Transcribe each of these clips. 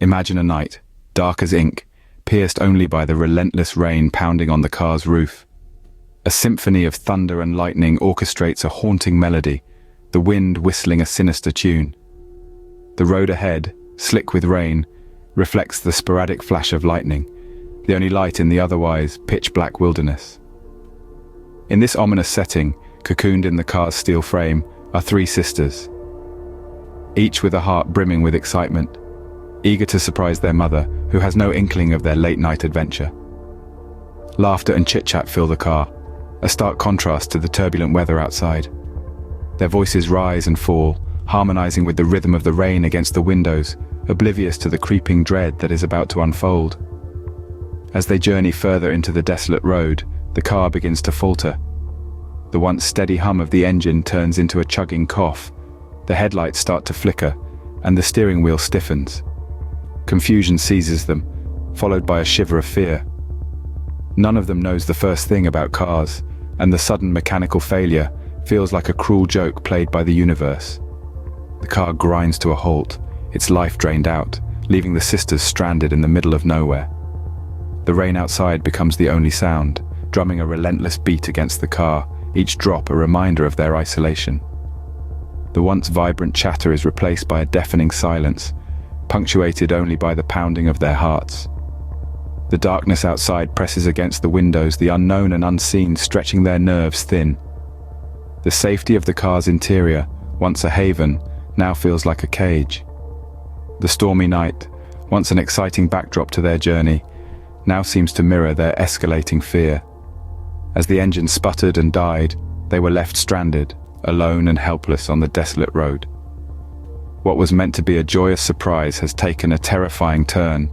Imagine a night, dark as ink, pierced only by the relentless rain pounding on the car's roof. A symphony of thunder and lightning orchestrates a haunting melody, the wind whistling a sinister tune. The road ahead, slick with rain, reflects the sporadic flash of lightning, the only light in the otherwise pitch-black wilderness. In this ominous setting, cocooned in the car's steel frame, are three sisters, each with a heart brimming with excitement, eager to surprise their mother, who has no inkling of their late-night adventure. Laughter and chit-chat fill the car, a stark contrast to the turbulent weather outside. Their voices rise and fall, harmonizing with the rhythm of the rain against the windows, oblivious to the creeping dread that is about to unfold. As they journey further into the desolate road, the car begins to falter. The once steady hum of the engine turns into a chugging cough, the headlights start to flicker, and the steering wheel stiffens. Confusion seizes them, followed by a shiver of fear. None of them knows the first thing about cars, and the sudden mechanical failure feels like a cruel joke played by the universe. The car grinds to a halt, its life drained out, leaving the sisters stranded in the middle of nowhere. The rain outside becomes the only sound, drumming a relentless beat against the car, each drop a reminder of their isolation. The once vibrant chatter is replaced by a deafening silence, punctuated only by the pounding of their hearts. The darkness outside presses against the windows, the unknown and unseen stretching their nerves thin. The safety of the car's interior, once a haven, now feels like a cage. The stormy night, once an exciting backdrop to their journey, now seems to mirror their escalating fear. As the engine sputtered and died, they were left stranded, alone and helpless on the desolate road. What was meant to be a joyous surprise has taken a terrifying turn,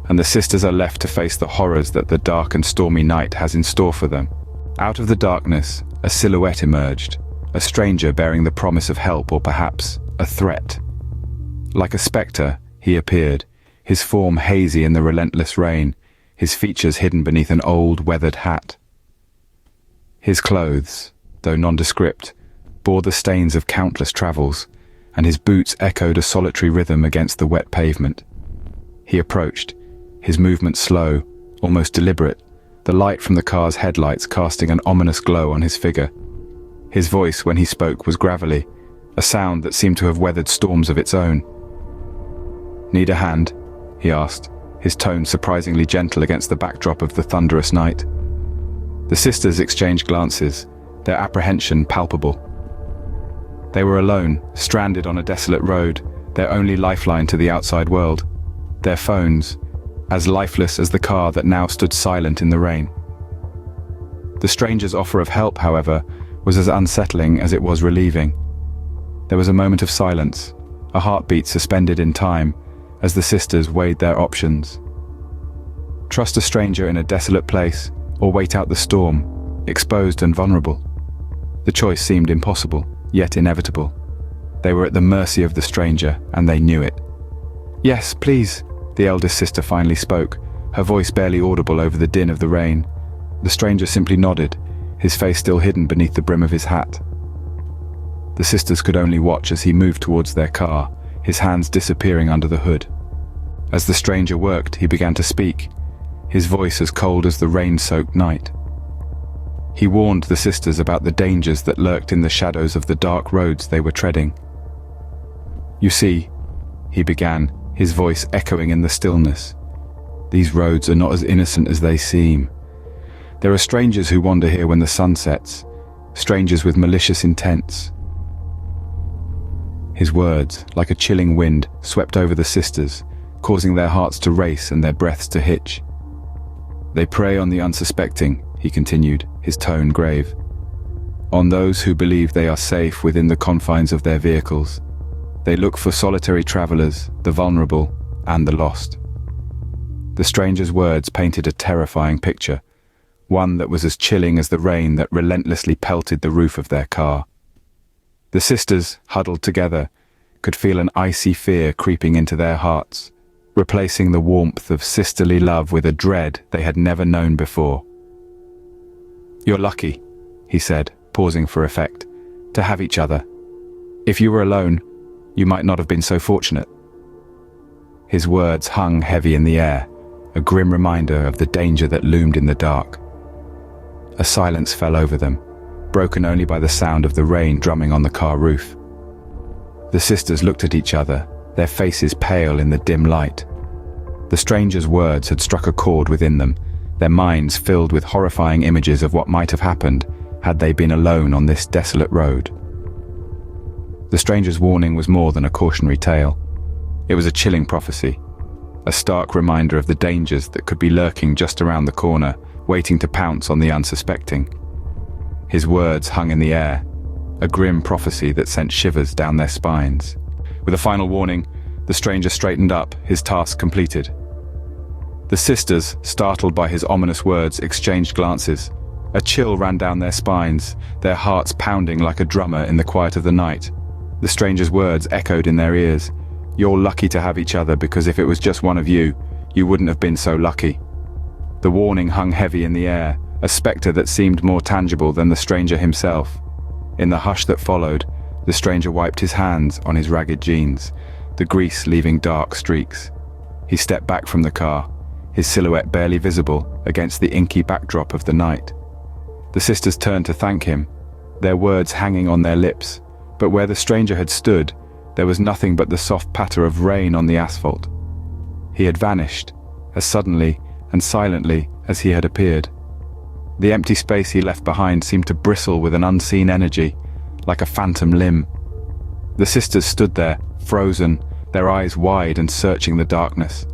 and the sisters are left to face the horrors that the dark and stormy night has in store for them. Out of the darkness, a silhouette emerged, a stranger bearing the promise of help or perhaps a threat. Like a spectre, he appeared, his form hazy in the relentless rain, his features hidden beneath an old, weathered hat. His clothes, though nondescript, bore the stains of countless travels, and his boots echoed a solitary rhythm against the wet pavement. He approached, his movement slow, almost deliberate, the light from the car's headlights casting an ominous glow on his figure. His voice, when he spoke, was gravelly, a sound that seemed to have weathered storms of its own. "Need a hand?" he asked, his tone surprisingly gentle against the backdrop of the thunderous night. The sisters exchanged glances, their apprehension palpable. They were alone, stranded on a desolate road, their only lifeline to the outside world. Their phones, as lifeless as the car that now stood silent in the rain. The stranger's offer of help, however, was as unsettling as it was relieving. There was a moment of silence, a heartbeat suspended in time, as the sisters weighed their options. Trust a stranger in a desolate place, or wait out the storm, exposed and vulnerable. The choice seemed impossible, yet inevitable. They were at the mercy of the stranger, and they knew it. "Yes, please," the eldest sister finally spoke, her voice barely audible over the din of the rain. The stranger simply nodded, his face still hidden beneath the brim of his hat. The sisters could only watch as he moved towards their car, his hands disappearing under the hood. As the stranger worked, he began to speak, his voice as cold as the rain-soaked night. He warned the sisters about the dangers that lurked in the shadows of the dark roads they were treading. "You see," he began, his voice echoing in the stillness, "these roads are not as innocent as they seem. There are strangers who wander here when the sun sets, strangers with malicious intents." His words, like a chilling wind, swept over the sisters, causing their hearts to race and their breaths to hitch. "They prey on the unsuspecting," he continued, his tone grave. "On those who believe they are safe within the confines of their vehicles. They look for solitary travelers, the vulnerable, and the lost." The stranger's words painted a terrifying picture, one that was as chilling as the rain that relentlessly pelted the roof of their car. The sisters, huddled together, could feel an icy fear creeping into their hearts, replacing the warmth of sisterly love with a dread they had never known before. "You're lucky," he said, pausing for effect, "to have each other. If you were alone, you might not have been so fortunate." His words hung heavy in the air, a grim reminder of the danger that loomed in the dark. A silence fell over them, broken only by the sound of the rain drumming on the car roof. The sisters looked at each other, their faces pale in the dim light. The stranger's words had struck a chord within them, their minds filled with horrifying images of what might have happened had they been alone on this desolate road. The stranger's warning was more than a cautionary tale. It was a chilling prophecy, a stark reminder of the dangers that could be lurking just around the corner, waiting to pounce on the unsuspecting. His words hung in the air, a grim prophecy that sent shivers down their spines. With a final warning, the stranger straightened up, his task completed. The sisters, startled by his ominous words, exchanged glances. A chill ran down their spines, their hearts pounding like a drummer in the quiet of the night. The stranger's words echoed in their ears. "You're lucky to have each other, because if it was just one of you, you wouldn't have been so lucky." The warning hung heavy in the air, a spectre that seemed more tangible than the stranger himself. In the hush that followed, the stranger wiped his hands on his ragged jeans, the grease leaving dark streaks. He stepped back from the car, his silhouette barely visible against the inky backdrop of the night. The sisters turned to thank him, their words hanging on their lips, but where the stranger had stood, there was nothing but the soft patter of rain on the asphalt. He had vanished, as suddenly and silently as he had appeared. The empty space he left behind seemed to bristle with an unseen energy, like a phantom limb. The sisters stood there, frozen, their eyes wide and searching the darkness.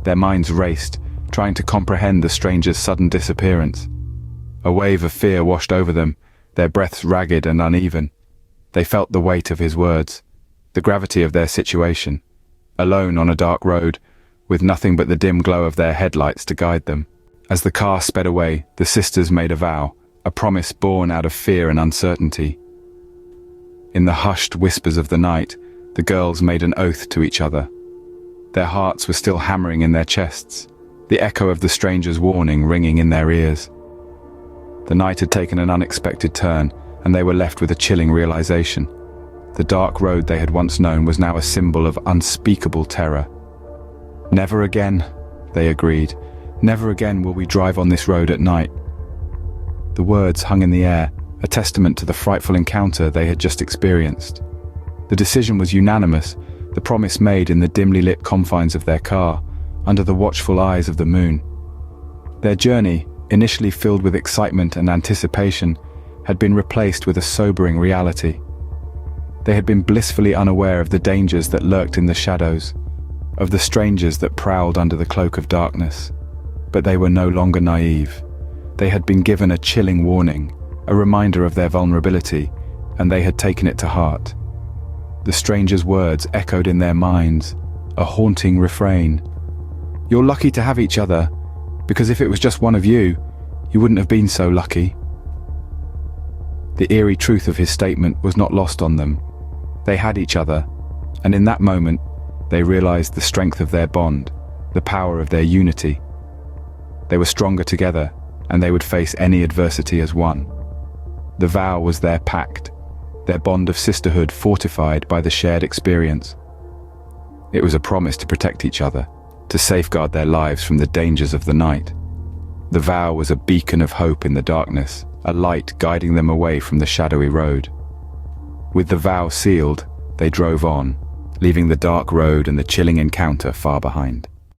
Their minds raced, trying to comprehend the stranger's sudden disappearance. A wave of fear washed over them, their breaths ragged and uneven. They felt the weight of his words, the gravity of their situation, alone on a dark road, with nothing but the dim glow of their headlights to guide them. As the car sped away, the sisters made a vow, a promise born out of fear and uncertainty. In the hushed whispers of the night, the girls made an oath to each other. Their hearts were still hammering in their chests, the echo of the stranger's warning ringing in their ears. The night had taken an unexpected turn, and they were left with a chilling realization. The dark road they had once known was now a symbol of unspeakable terror. "Never again," they agreed. "Never again will we drive on this road at night." The words hung in the air, a testament to the frightful encounter they had just experienced. The decision was unanimous, the promise made in the dimly lit confines of their car, under the watchful eyes of the moon. Their journey, initially filled with excitement and anticipation, had been replaced with a sobering reality. They had been blissfully unaware of the dangers that lurked in the shadows, of the strangers that prowled under the cloak of darkness. But they were no longer naive. They had been given a chilling warning, a reminder of their vulnerability, and they had taken it to heart. The stranger's words echoed in their minds, a haunting refrain. "You're lucky to have each other, because if it was just one of you, you wouldn't have been so lucky." The eerie truth of his statement was not lost on them. They had each other, and in that moment, they realized the strength of their bond, the power of their unity. They were stronger together, and they would face any adversity as one. The vow was their pact, their bond of sisterhood fortified by the shared experience. It was a promise to protect each other, to safeguard their lives from the dangers of the night. The vow was a beacon of hope in the darkness, a light guiding them away from the shadowy road. With the vow sealed, they drove on, leaving the dark road and the chilling encounter far behind.